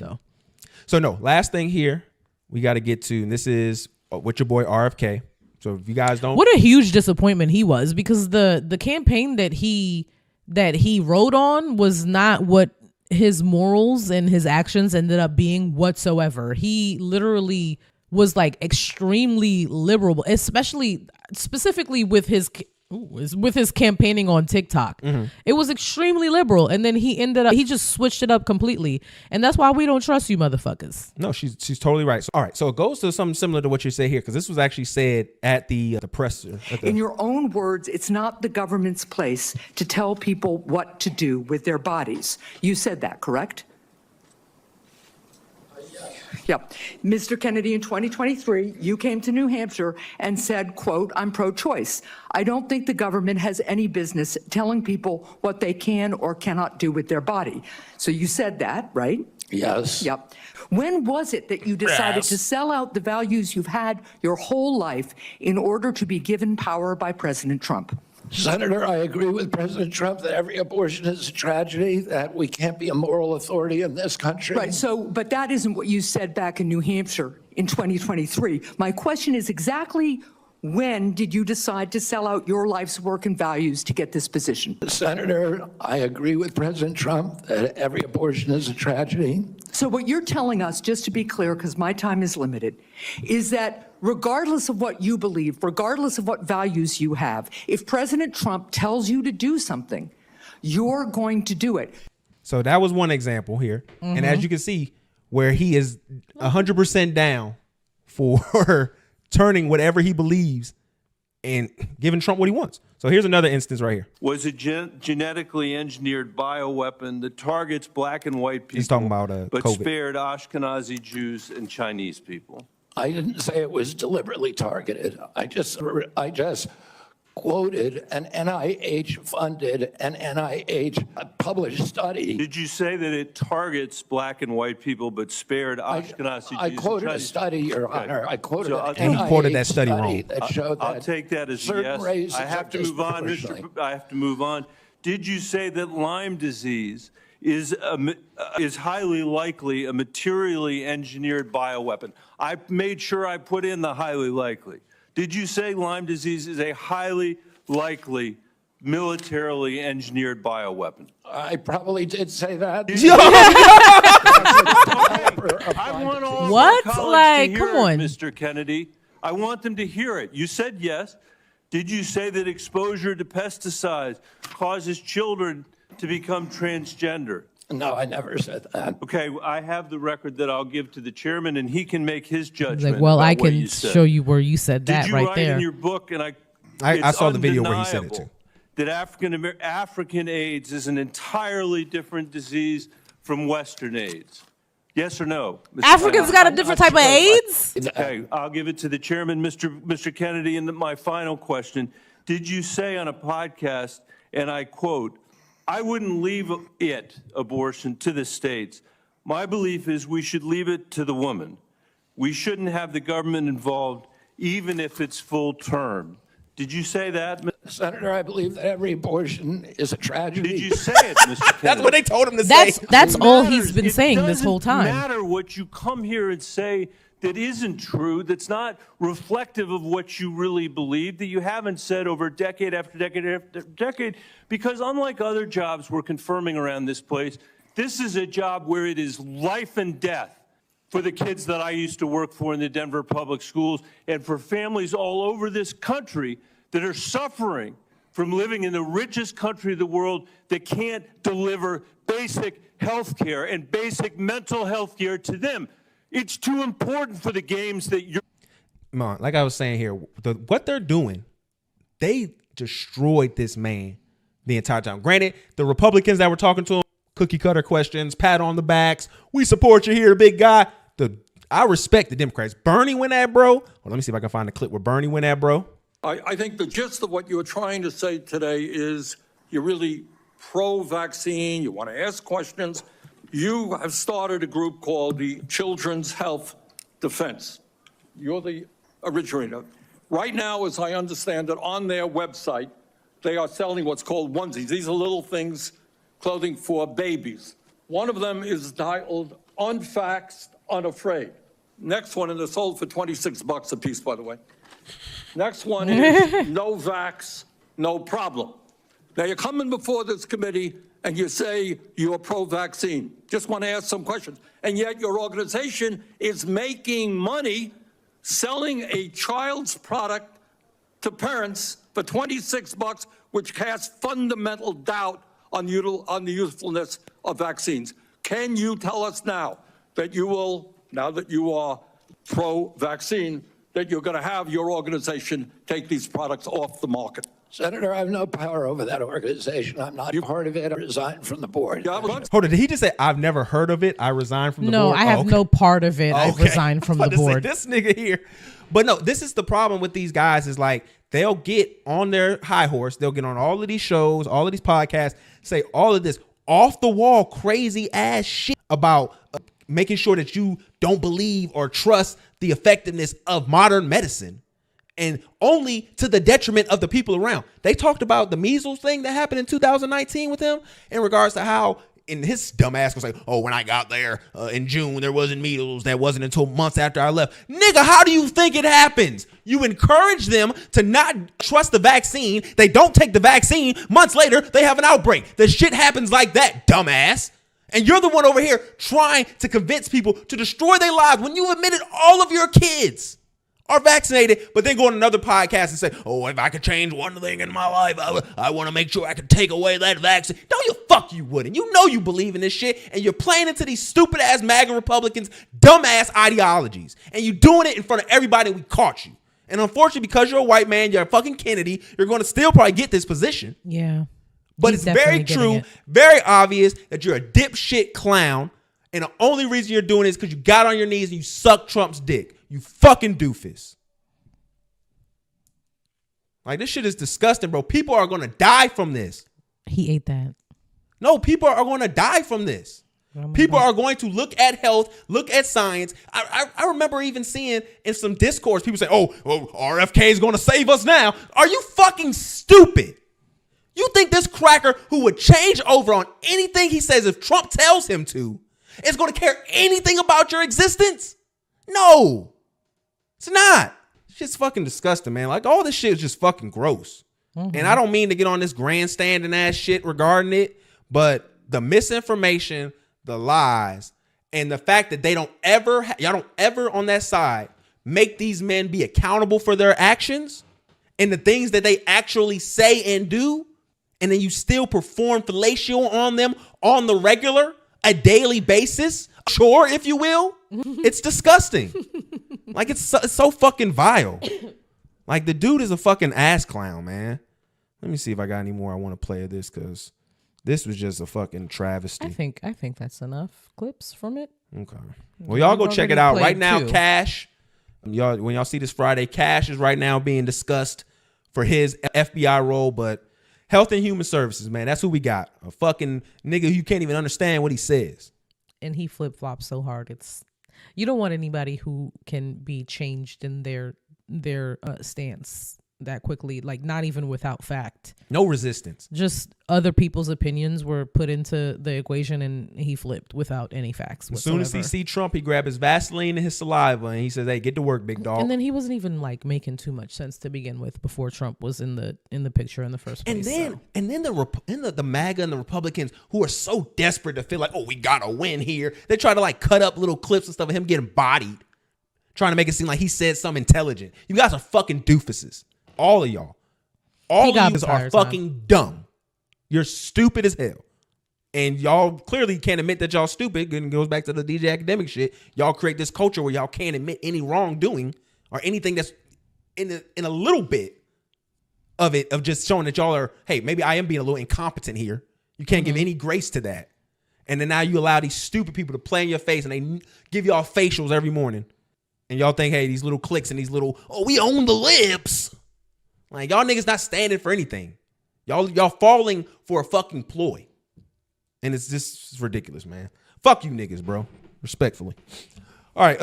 though. So no, last thing here we got to get to, and this is with your boy RFK. So if you guys don't, what a huge disappointment he was, because the campaign that he rode on was not what his morals and his actions ended up being whatsoever. He literally was like extremely liberal, specifically with his campaigning on TikTok. Mm-hmm. It was extremely liberal, and then he just switched it up completely, and that's why we don't trust you motherfuckers. No, she's totally right. So, all right, so it goes to something similar to what you say here, because this was actually said at the presser. In your own words, it's not the government's place to tell people what to do with their bodies. You said that, correct? Yep. Mr. Kennedy, in 2023, you came to New Hampshire and said, quote, I'm pro-choice. I don't think the government has any business telling people what they can or cannot do with their body. So you said that, right? Yes. Yep. When was it that you decided to sell out the values you've had your whole life in order to be given power by President Trump? Senator, I agree with President Trump that every abortion is a tragedy, that we can't be a moral authority in this country. Right, so, but that isn't what you said back in New Hampshire in 2023. My question is, exactly when did you decide to sell out your life's work and values to get this position? Senator, I agree with President Trump that every abortion is a tragedy. So what you're telling us, just to be clear, because my time is limited, is that regardless of what you believe, regardless of what values you have, if President Trump tells you to do something, you're going to do it. So that was one example here. Mm-hmm. And as you can see, where he is 100% down for turning whatever he believes and giving Trump what he wants. So here's another instance right here. Was a genetically engineered bioweapon that targets black and white people. He's talking about but COVID. Spared Ashkenazi Jews and Chinese people. I didn't say it was deliberately targeted. I just quoted an NIH-funded and NIH-published study. Did you say that it targets black and white people but spared Ashkenazi Jews? I quoted a study, Your Honor. I quoted So an and he quoted that study wrong. that showed that I'll take that as a yes. I have to move on, I have to move on. Did you say that Lyme disease is highly likely a materially engineered bioweapon? I made sure I put in the highly likely. Did you say Lyme disease is a highly likely militarily engineered bioweapon? I probably did say that. I want all what? Of our Like, to hear come on, it, Mr. Kennedy. I want them to hear it. You said yes. Did you say that exposure to pesticides causes children to become transgender? No, I never said that. Okay, I have the record that I'll give to the chairman, and he can make his judgment. like, well, about I what can you said. show you where you said that Did you right write there. in your book, and I saw the video where he said it undeniable too, that African AIDS is an entirely different disease from Western AIDS? Yes or no? Mr. Africans got a different type of AIDS? Okay, I'll give it to the chairman, Mr. Kennedy. And my final question: did you say on a podcast, and I quote, "I wouldn't leave abortion to the states. My belief is we should leave it to the woman. We shouldn't have the government involved, even if it's full term." Did you say that? Senator, I believe that every abortion is a tragedy. Did you say it, Mr. Kennedy? That's what they told him to say. That's all he's been saying this whole time. It doesn't matter what you come here and say that isn't true, that's not reflective of what you really believe, that you haven't said over decade after decade after decade, because unlike other jobs we're confirming around this place, this is a job where it is life and death for the kids that I used to work for in the Denver public schools and for families all over this country that are suffering from living in the richest country of the world that can't deliver basic health care and basic mental health care to them. It's too important for the games that you're... Come on, like I was saying here, what they're doing, they destroyed this man the entire time. Granted, the Republicans that were talking to him, cookie cutter questions, pat on the backs, we support you here, big guy. I respect the Democrats. Bernie went at bro. Well, let me see if I can find a clip where Bernie went at bro. I think the gist of what you're trying to say today is you're really pro-vaccine, you want to ask questions. You have started a group called the Children's Health Defense. You're the originator. Right now, as I understand it, on their website, they are selling what's called onesies. These are little things, clothing for babies. One of them is titled unfaxed, unafraid. Next one, and they're sold for $26 a piece, by the way. Next one is no vax, no problem. Now you're coming before this committee and you say you're pro-vaccine. Just want to ask some questions. And yet your organization is making money selling a child's product to parents for $26, which casts fundamental doubt on the usefulness of vaccines. Can you tell us now that you will, now that you are pro-vaccine, that you're going to have your organization take these products off the market? Senator, I have no power over that organization. I'm not part of it. I resigned from the board. Yeah, Hold on, did he just say, I've never heard of it, I resigned from the board? No, I have no part of it. I've resigned from the board. This nigga here. But no, this is the problem with these guys is like, they'll get on their high horse. They'll get on all of these shows, all of these podcasts, say all of this off the wall, crazy ass shit about making sure that you don't believe or trust the effectiveness of modern medicine, and only to the detriment of the people around. They talked about the measles thing that happened in 2019 with him in regards to how, in his dumb ass was like, oh, when I got there in June, there wasn't measles. That wasn't until months after I left. Nigga, how do you think it happens? You encourage them to not trust the vaccine. They don't take the vaccine. Months later, they have an outbreak. The shit happens like that, dumbass. And you're the one over here trying to convince people to destroy their lives when you admitted all of your kids are vaccinated, but then go on another podcast and say, oh, if I could change one thing in my life, I want to make sure I can take away that vaccine. No, you wouldn't. You know you believe in this shit, and you're playing into these stupid ass MAGA Republicans, dumbass ideologies, and you doing it in front of everybody. We caught you. And unfortunately, because you're a white man, you're a fucking Kennedy, you're going to still probably get this position. Yeah. But it's very true, very obvious that you're a dipshit clown, and the only reason you're doing it is because you got on your knees and you suck Trump's dick. You fucking doofus. Like, this shit is disgusting, bro. People are going to die from this. He ate that. No, people are going to die from this. People are going to look at health, look at science. I remember even seeing in some discourse, people say, oh, RFK is going to save us now. Are you fucking stupid? You think this cracker who would change over on anything he says if Trump tells him to is going to care anything about your existence? No, it's not. Shit's fucking disgusting, man. Like, all this shit is just fucking gross. Mm-hmm. And I don't mean to get on this grandstanding ass shit regarding it, but the misinformation, the lies, and the fact that they don't ever, y'all don't ever on that side make these men be accountable for their actions and the things that they actually say and do, and then you still perform fellatio on them on the regular, a daily basis, chore, if you will. It's disgusting. Like, it's so fucking vile. Like, the dude is a fucking ass clown, man. Let me see if I got any more I want to play of this, because this was just a fucking travesty. I think that's enough clips from it. Okay. Well, y'all go check it out right now. Cash, when y'all see this Friday, Cash is right now being discussed for his FBI role, but Health and Human Services, man, that's who we got. A fucking nigga who you can't even understand what he says. And he flip-flops so hard. You don't want anybody who can be changed in their stance that quickly, like, not even without fact. No resistance. Just other people's opinions were put into the equation and he flipped without any facts whatsoever. As soon as he see Trump, he grab his Vaseline and his saliva and he says, hey, get to work, big dog. And then he wasn't even like making too much sense to begin with before Trump was in the picture in the first place. And then the MAGA and the Republicans who are so desperate to feel like, oh, we gotta win here. They try to like cut up little clips and stuff of him getting bodied, trying to make it seem like he said something intelligent. You guys are fucking doofuses. All of y'all. All of you are fucking dumb. You're stupid as hell. And y'all clearly can't admit that y'all stupid. And it goes back to the DJ academic shit. Y'all create this culture where y'all can't admit any wrongdoing or anything that's in a little bit of it, of just showing that y'all are, hey, maybe I am being a little incompetent here. You can't give any grace to that. And then now you allow these stupid people to play in your face and they give y'all facials every morning. And y'all think, hey, these little clicks and these little, oh, we own the libs. Like, y'all niggas not standing for anything. Y'all falling for a fucking ploy. And it's just ridiculous, man. Fuck you niggas, bro. Respectfully. All right.